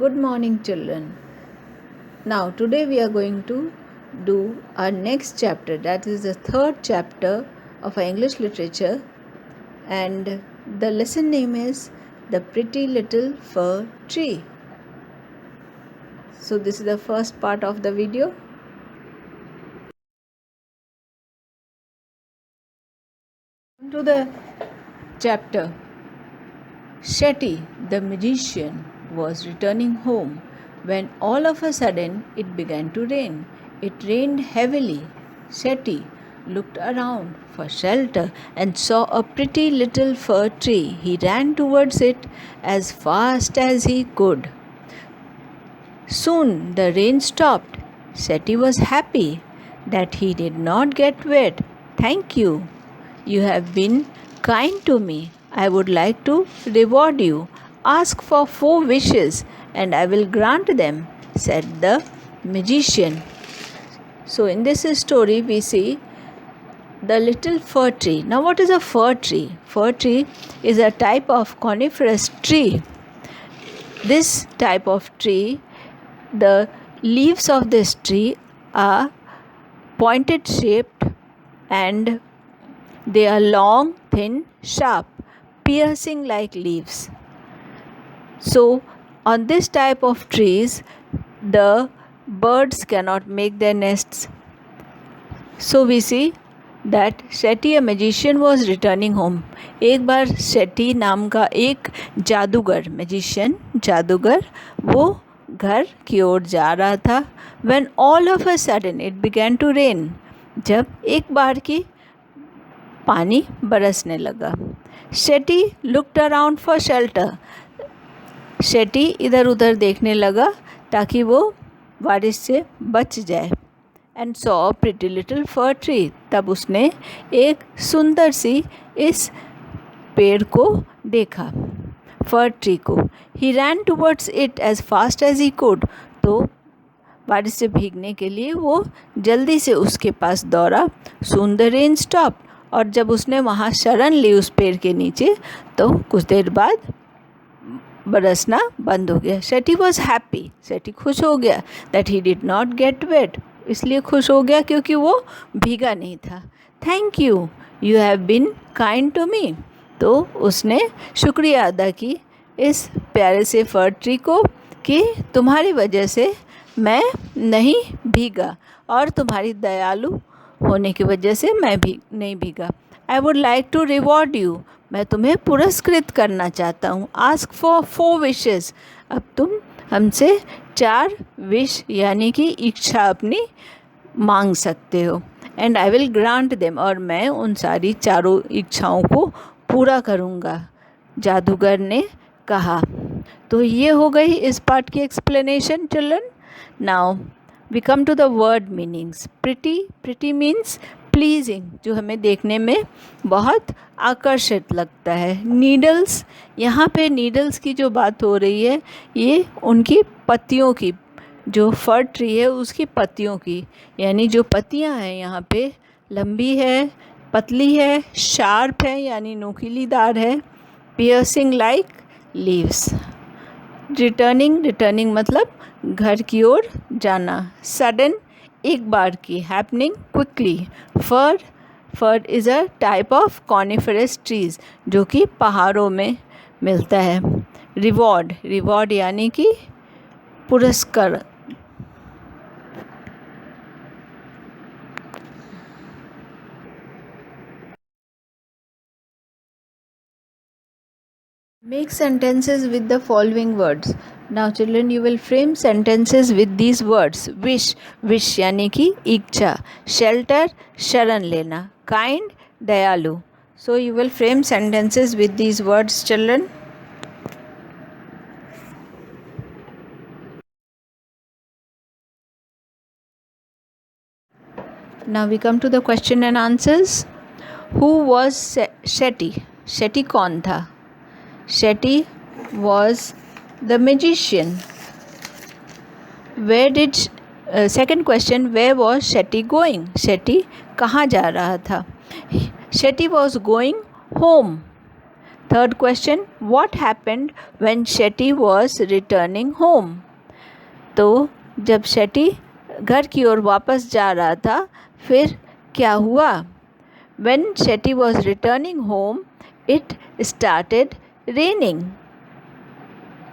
Good morning, children. Now, today we are going to do our next chapter, that is the third chapter of our English literature, and the lesson name is The Pretty Little Fir Tree. So, this is the first part of the video. To the chapter. Shetty, the magician, was returning home when all of a sudden it began to rain. It rained heavily. Shetty looked around for shelter and saw a pretty little fir tree. He ran towards it as fast as he could. Soon the rain stopped. Shetty was happy that he did not get wet. "Thank you. You have been kind to me. I would like to reward you. Ask for 4 wishes and I will grant them," said the magician. So, in this story, we see the little fir tree. Now, what is a fir tree? Fir tree is a type of coniferous tree. This type of tree, the leaves of this tree are pointed shaped and they are long, thin, sharp, piercing like leaves. So, on this type of trees, the birds cannot make their nests. So, we see that Shetty, a magician, was returning home. एक बार शेट्टी नाम का एक जादूगर जादूगर वो घर की ओर जा रहा था. When all of a sudden it began to rain, जब एक बार की पानी बरसने लगा. Shetty looked around for shelter. Shetty इधर उधर देखने लगा ताकि वो बारिश से बच जाए. And saw pretty little for tree. तब उसने एक सुंदर सी इस पेड़ को देखा, फर ट्री को. He ran towards it as fast as he could. तो बारिश से भीगने के लिए वो जल्दी से उसके पास दौड़ा. Soon the rain stop. और जब उसने वहाँ शरण ली उस पेड़ के नीचे तो कुछ देर बाद बरसना बंद हो गया. Shetty was happy. शेट्टी खुश हो गया that he did not get wet. इसलिए खुश हो गया क्योंकि वो भीगा नहीं था. Thank you. You have been kind to me. तो उसने शुक्रिया अदा की इस प्यारे से फर ट्री को कि तुम्हारी वजह से मैं नहीं भीगा और तुम्हारी दयालु होने की वजह से मैं भी नहीं भीगा. I would like to reward you. मैं तुम्हें पुरस्कृत करना चाहता हूँ. Ask for 4 wishes. अब तुम हमसे 4 विश यानी कि इच्छा अपनी मांग सकते हो. And I will grant them. और मैं उन सारी चारों इच्छाओं को पूरा करूँगा, जादूगर ने कहा. तो ये हो गई इस पार्ट की explanation children. Now we come to the word meanings. Pretty means pleasing, जो हमें देखने में बहुत आकर्षित लगता है. नीडल्स, यहाँ पे नीडल्स की जो बात हो रही है ये उनकी पत्तियों की, जो फर ट्री है उसकी पत्तियों की, यानी जो पत्तियाँ हैं यहाँ पे लंबी है, पतली है, शार्प है यानी नोकीलीदार है, पियर्सिंग लाइक लीव्स. रिटर्निंग मतलब घर की ओर जाना. सडन, एक बार की. Happening, quickly. Fir is a type of coniferous trees जो कि पहाड़ों में मिलता है. रिवॉर्ड यानी कि पुरस्कार. Make sentences with the following words. Now children, you will frame sentences with these words. Wish यानी कि इच्छा. शेल्टर, शरण लेना. काइंड, दयालु. So you will frame sentences with these words children. Now we come to the question and answers. Who was Shetty? Shetty कौन था? Shetty was the magician. Second question, where was Shetty going? Shetty कहाँ जा रहा था? Shetty was going home. Third question, what happened when Shetty was returning home? तो जब शेट्टी घर की ओर वापस जा रहा था फिर क्या हुआ? When Shetty was returning home, it started raining.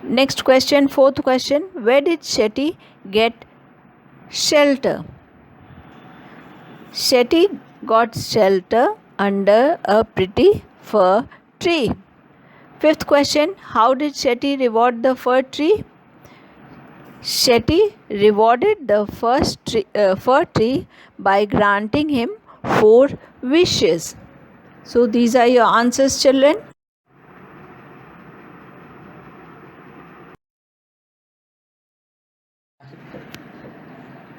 Next question, fourth question, where did Shetty get shelter? Shetty got shelter under a pretty fir tree. Fifth question, how did Shetty reward the fir tree? Shetty rewarded the fir tree by granting him 4 wishes. So these are your answers, children.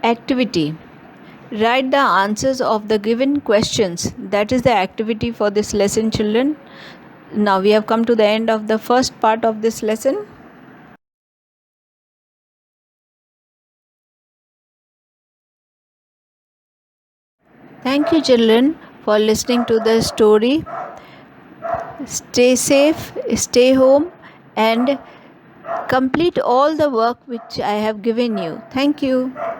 Activity. Write the answers of the given questions. That is the activity for this lesson, children. Now we have come to the end of the first part of this lesson. Thank you, children, for listening to the story. Stay safe, stay home, and complete all the work which I have given you. Thank you.